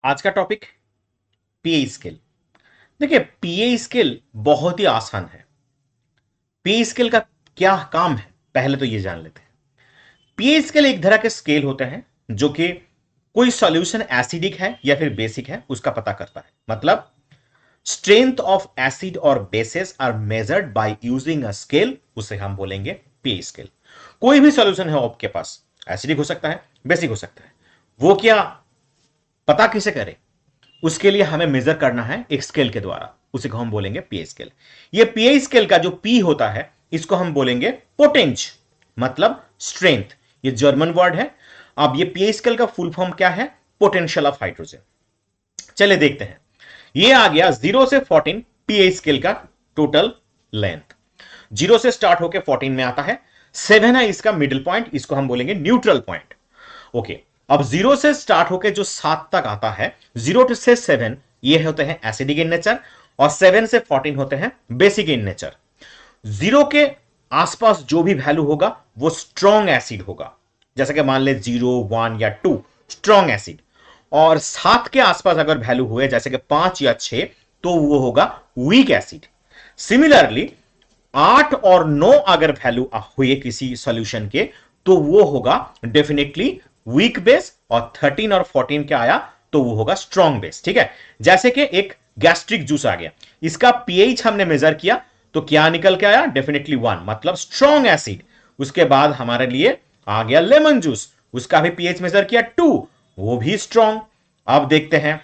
आज का टॉपिक पीए स्केल। देखिए, पीए स्केल बहुत ही आसान है। पीए स्केल का क्या काम है, पहले तो ये जान लेते हैं। पीए स्केल एक तरह के स्केल होते हैं जो कि कोई सॉल्यूशन एसिडिक है या फिर बेसिक है उसका पता करता है। मतलब स्ट्रेंथ ऑफ एसिड और bases are measured by using a scale, उसे हम बोलेंगे पीए स्केल। कोई भी सॉल्यूशन है आपके पास, एसिडिक हो सकता है, बेसिक हो सकता है, वो क्या पता किसे करें? उसके लिए हमें मेजर करना है एक स्केल के द्वारा, उसे को हम बोलेंगे पीए स्केल। ये पीए स्केल का जो पी होता है इसको हम बोलेंगे पोटेंज, मतलब स्ट्रेंथ। ये जर्मन वर्ड है। अब ये पीए स्केल का फुल फॉर्म क्या है? Potential of hydrogen. चले देखते हैं। ये आ गया 0 से 14 पीए स्केल का टोटल लेंथ। 0 से स्टार्ट होकर 14 में आता है। 7 है इसका मिडिल पॉइंट, इसको हम बोलेंगे न्यूट्रल पॉइंट। ओके, अब 0 से स्टार्ट होकर जो 7 तक आता है, 0 से 7 ये होते हैं एसिडिक इन नेचर, और 7 से 14 होते हैं बेसिक इन नेचर। 0 के आसपास जो भी वैल्यू होगा वो स्ट्रॉन्ग एसिड होगा, जैसे कि मान ले 0, 1 या 2 स्ट्रॉन्ग एसिड। और 7 के आसपास अगर वैल्यू हुए जैसे कि 5 या 6, तो वो होगा वीक एसिड। सिमिलरली 8 और 9 अगर वैल्यू हुई किसी सॉल्यूशन के, तो वो होगा डेफिनेटली वीक बेस, और 13 और 14 क्या आया तो वो होगा स्ट्रॉन्ग बेस। ठीक है, जैसे कि एक गैस्ट्रिक जूस आ गया, इसका पीएच हमने मेजर किया तो क्या निकल के आया? डेफिनेटली 1, मतलब स्ट्रॉन्ग एसिड। उसके बाद हमारे लिए आ गया लेमन जूस, उसका भी पीएच मेजर किया 2, वो भी स्ट्रॉन्ग। अब देखते हैं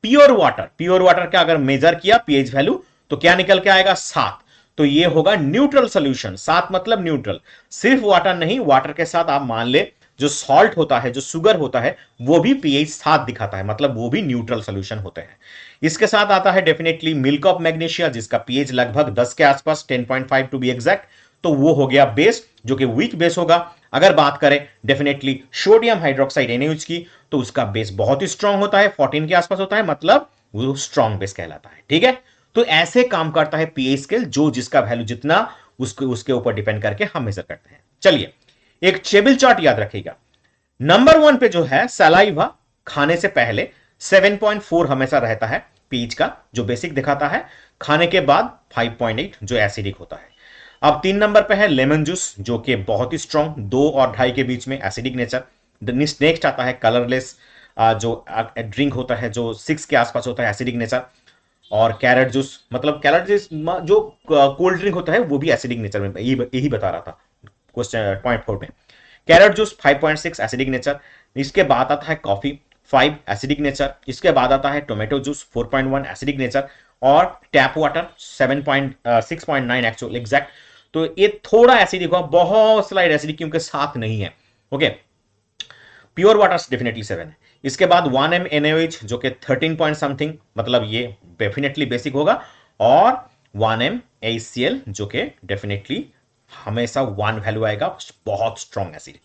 प्योर वाटर। प्योर वाटर का अगर मेजर किया पीएच वैल्यू तो क्या निकल के आएगा? 7। तो ये होगा न्यूट्रल सोल्यूशन। 7 मतलब न्यूट्रल। सिर्फ वाटर नहीं, वाटर के साथ आप मान ले जो सॉल्ट होता है, जो शुगर होता है, वो भी पीएच 7 दिखाता है, मतलब वो भी न्यूट्रल सोल्यूशन होते हैं। इसके साथ आता है डेफिनेटली मिल्क ऑफ मैग्नीशिया, जिसका पीएच लगभग 10 के आसपास, 10.5 टू बी एग्जैक्ट। तो वो हो गया बेस, जो कि वीक बेस होगा। अगर बात करें डेफिनेटली सोडियम हाइड्रोक्साइड NaOH की, तो उसका बेस बहुत ही स्ट्रांग होता है, 14 के आसपास होता है, मतलब वो स्ट्रांग बेस कहलाता है। ठीक है, तो ऐसे काम करता है पीए स्केल, जो जिसका वैल्यू जितना उसके उसके ऊपर डिपेंड करके हम मेजर करते हैं। चलिए, एक टेबल चार्ट याद रखिएगा। नंबर 1 पे जो है सलाइवा, खाने से पहले 7.4 हमेशा रहता है पीच का, जो बेसिक दिखाता है। खाने के बाद 5.8 जो एसिडिक होता है। अब 3 नंबर पे है लेमन जूस, जो कि बहुत ही स्ट्रॉन्ग, 2 और 2.5 के बीच में एसिडिक नेचर। नेक्स्ट आता है कलरलेस, जो ड्रिंक होता है, जो 6 के आसपास होता है, एसिडिक नेचर। और कैरेट जूस, मतलब कैरेट जूस जो कोल्ड ड्रिंक होता है वो भी एसिडिक नेचर में, यही बता रहा था क्वेश्चन पॉइंट 4 में। Carrot juice 5.6 acidic nature. इसके बाद आता है कॉफी 5 एसिडिक नेचर। इसके बाद आता है टोमेटो जूस 4.1 एसिडिक नेचर। और टैप वाटर 6.9 एक्चुअल एग्जैक्ट। तो ये थोड़ा एसिडिक हुआ, बहुत स्लाइड एसिडिक, क्योंकि साथ नहीं है। ओके, प्योर वाटर डेफिनेटली 7 है। इसके बाद 1 m NaOH, जो कि 13 पॉइंट समथिंग, मतलब ये डेफिनेटली बेसिक होगा। और 1 m ACl, जो कि डेफिनेटली हमेशा 1 वैल्यू आएगा, बहुत स्ट्रॉन्ग एसिड।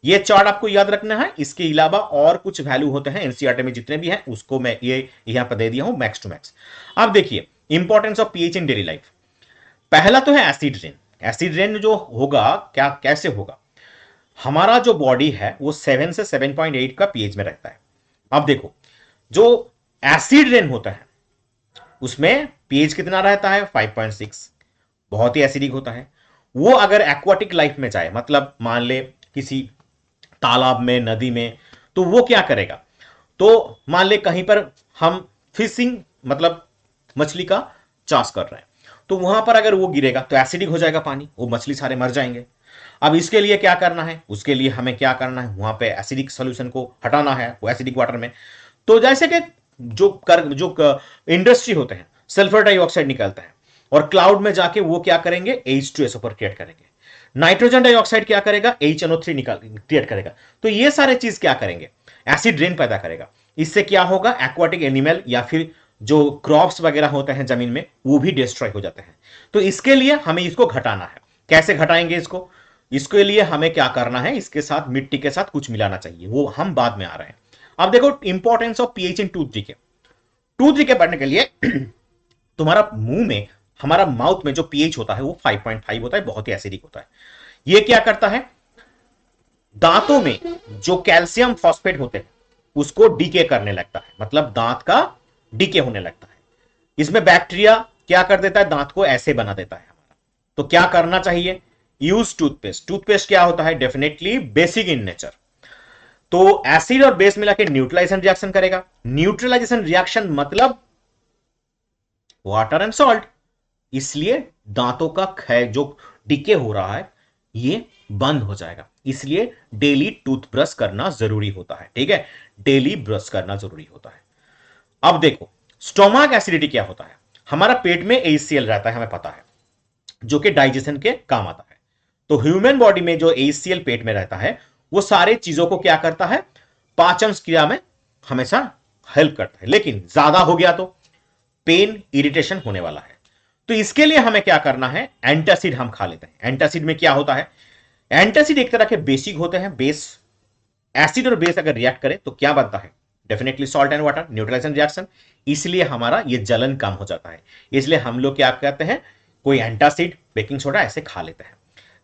ये चार्ट आपको याद रखना है। इसके अलावा और कुछ वैल्यू होते हैं एनसीईआरटी में, जितने भी हैं उसको मैं ये यहां पर दे दिया हूं मैक्स टू मैक्स। अब देखिए importance of pH in daily life. पहला तो है एसिड रेन। एसिड रेन जो होगा, क्या कैसे होगा? हमारा जो बॉडी है वो 7 से 7.8 का पीएच में रहता है। अब देखो, जो एसिड रेन होता है उसमें पीएच कितना रहता है? 5.6, बहुत ही एसिडिक होता है। वो अगर एक्वाटिक लाइफ में जाए, मतलब मान ले किसी तालाब में, नदी में, तो वो क्या करेगा? तो मान ले कहीं पर हम फिशिंग, मतलब मछली का चाष कर रहे हैं, तो वहां पर अगर वो गिरेगा तो एसिडिक हो जाएगा पानी, वो मछली सारे मर जाएंगे। अब इसके लिए क्या करना है? उसके लिए हमें क्या करना है? वहां पे एसिडिक सॉल्यूशन को हटाना है, वो एसिडिक वाटर में। तो जैसे कि जो इंडस्ट्री होते हैं, सल्फर डाइऑक्साइड निकलता है, और क्लाउड में जाके वो क्या करेंगे? H2SO पर क्रिएट करेंगे। नाइट्रोजन डाइऑक्साइड क्या करेगा? HNO3 निकाल क्रिएट करेगा। तो ये सारे चीज क्या करेंगे? एसिड रेन पैदा करेगा। इससे क्या होगा? एक्वाटिक एनिमल या फिर जो क्रॉप्स वगैरह होते हैं जमीन में, वो भी डिस्ट्रॉय हो जाते हैं। तो इसके लिए हमें इसको घटाना है। कैसे घटाएंगे इसको? इसके लिए हमें क्या करना है? इसके साथ मिट्टी के साथ कुछ मिलाना चाहिए, वो हम बाद में आ रहे हैं। अब देखो importance of pH in tooth decay. Tooth decay बढ़ने के लिए तुम्हारा मुंह में, हमारा माउथ में जो पीएच होता है वो 5.5 होता है, बहुत ही एसिडिक होता है। ये क्या करता है? दांतों में जो कैल्शियम फॉस्फेट होते हैं उसको डीके करने लगता है, मतलब दांत का डीके होने लगता है। इसमें बैक्टीरिया क्या कर देता है, दांत को ऐसे बना देता है हमारा। तो क्या करना चाहिए, यूज टूथपेस्ट। टूथपेस्ट क्या होता है, डेफिनेटली बेसिक इन नेचर। तो एसिड और बेस मिला के न्यूट्रलाइजेशन रिएक्शन करेगा। न्यूट्रलाइजेशन रिएक्शन मतलब वाटर एंड सॉल्ट, इसलिए दांतों का जो डिके हो रहा है ये बंद हो जाएगा। इसलिए डेली टूथब्रश करना जरूरी होता है, ठीक है, डेली ब्रश करना जरूरी होता है। अब देखो स्टोमक एसिडिटी क्या होता है। हमारा पेट में एसीएल रहता है, हमें पता है, जो कि डाइजेशन के काम आता है। तो ह्यूमन बॉडी में जो एसीएल पेट में रहता है वो सारे चीजों को क्या करता है, पाचन क्रिया में हमेशा हेल्प करता है। लेकिन ज्यादा हो गया तो पेन इरिटेशन होने वाला है। तो इसके लिए हमें क्या करना है, एंटासिड हम खा लेते हैं। एंटासिड में क्या होता है, एंटासिड एक तरह के बेसिक होते हैं। बेस, एसिड और बेस अगर रिएक्ट करे तो क्या बनता है, definitely salt and water, neutralization reaction. इसलिए हमारा ये जलन कम हो जाता है। इसलिए हम लोग क्या कहते हैं, कोई एंटासिड, बेकिंग सोडा ऐसे खा लेते हैं।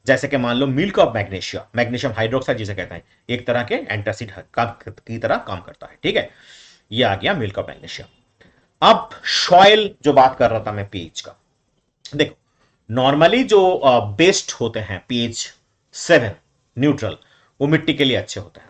जैसे कि मान लो milk of magnesia, magnesium hydroxide जिसे कहते हैं, एक तरह के एंटासिड की तरह काम करता है, ठीक है। ये आ गया मिल्क ऑफ मैग्नीशिया। अब सॉइल जो बात कर रहा था मैं पीएच का, देखो नॉर्मली जो बेस्ट होते हैं पीएच 7 न्यूट्रल, वो मिट्टी के लिए अच्छे होते हैं।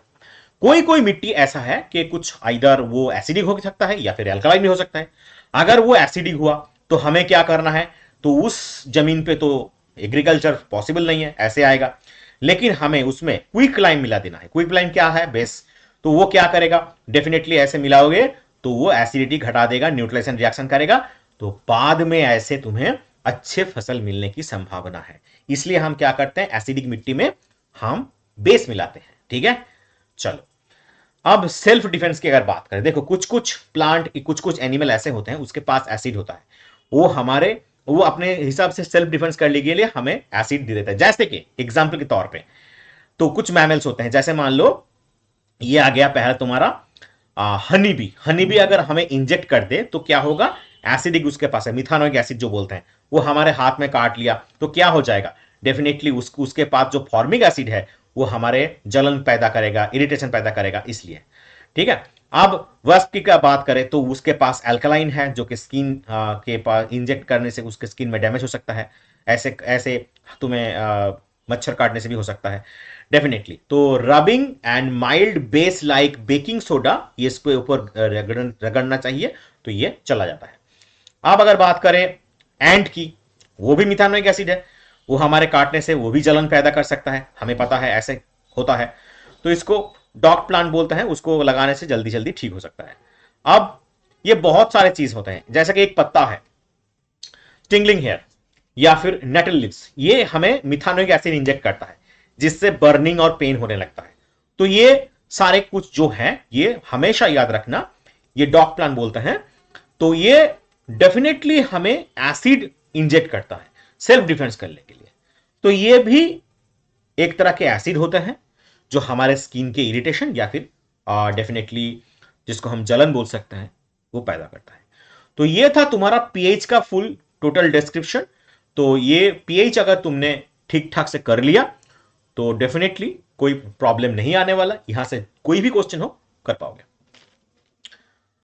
कोई कोई मिट्टी ऐसा है कि कुछ इधर वो एसिडिक हो सकता है या फिर अल्कलाइन भी हो सकता है। अगर वो एसिडिक हुआ तो हमें क्या करना है, तो उस जमीन पे तो एग्रीकल्चर पॉसिबल नहीं है, ऐसे आएगा। लेकिन हमें उसमें क्विक लाइम मिला देना है। क्विक लाइम क्या है, बेस। तो वो क्या करेगा, डेफिनेटली ऐसे मिलाओगे तो वो एसिडिटी घटा देगा, न्यूट्रलाइजेशन रिएक्शन करेगा। तो बाद में ऐसे तुम्हें अच्छे फसल मिलने की संभावना है। इसलिए हम क्या करते हैं, एसिडिक मिट्टी में हम बेस मिलाते हैं, ठीक है। चलो अब सेल्फ डिफेंस की अगर बात करें, देखो कुछ कुछ प्लांट, कुछ कुछ एनिमल ऐसे होते हैं उसके पास एसिड होता है, वो अपने हिसाब से सेल्फ डिफेंस करने के लिए हमें एसिड दे देता है। जैसे कि एग्जांपल के तौर पे तो कुछ मैमल्स होते हैं, जैसे मान लो ये आ गया पहला तुम्हारा हनी बी। हनी बी अगर हमें इंजेक्ट कर दे तो क्या होगा, एसिडिक उसके पास है, मिथानोइक एसिड जो बोलते हैं, वो हमारे हाथ में काट लिया तो क्या हो जाएगा, डेफिनेटली उसके पास जो फॉर्मिक एसिड है वो हमारे जलन पैदा करेगा, इरिटेशन पैदा करेगा, इसलिए, ठीक है। अब वस्प की क्या बात करें तो उसके पास अल्कलाइन है, जो कि स्किन के पास इंजेक्ट करने से उसके स्किन में डैमेज हो सकता है। ऐसे ऐसे तुम्हें मच्छर काटने से भी हो सकता है, डेफिनेटली। तो rubbing and mild base like baking soda, ये इसके ऊपर रगड़ना चाहिए तो ये चला जाता है। अब अगर बात करें एंट की, वो भी मिथानोइक एसिड है, वो हमारे काटने से वो भी जलन पैदा कर सकता है, हमें पता है ऐसे होता है। तो इसको डॉग प्लांट बोलते हैं, उसको लगाने से जल्दी जल्दी ठीक हो सकता है। अब ये बहुत सारे चीज होते हैं, जैसे कि एक पत्ता है टिंगलिंग हेयर या फिर नेटल लिप्स, ये हमें मिथानोइक एसिड इंजेक्ट करता है जिससे बर्निंग और पेन होने लगता है। तो ये सारे कुछ जो है ये हमेशा याद रखना, ये डॉग प्लांट बोलते हैं। तो ये डेफिनेटली हमें एसिड इंजेक्ट करता है सेल्फ डिफेंस करने के लिए। तो ये भी एक तरह के एसिड होते हैं जो हमारे स्किन के इरिटेशन या फिर डेफिनेटली जिसको हम जलन बोल सकते हैं वो पैदा करता है। तो ये था तुम्हारा पीएच का फुल टोटल डिस्क्रिप्शन। तो ये पीएच अगर तुमने ठीक ठाक से कर लिया तो डेफिनेटली कोई प्रॉब्लम नहीं आने वाला, यहां से कोई भी क्वेश्चन हो कर पाओगे।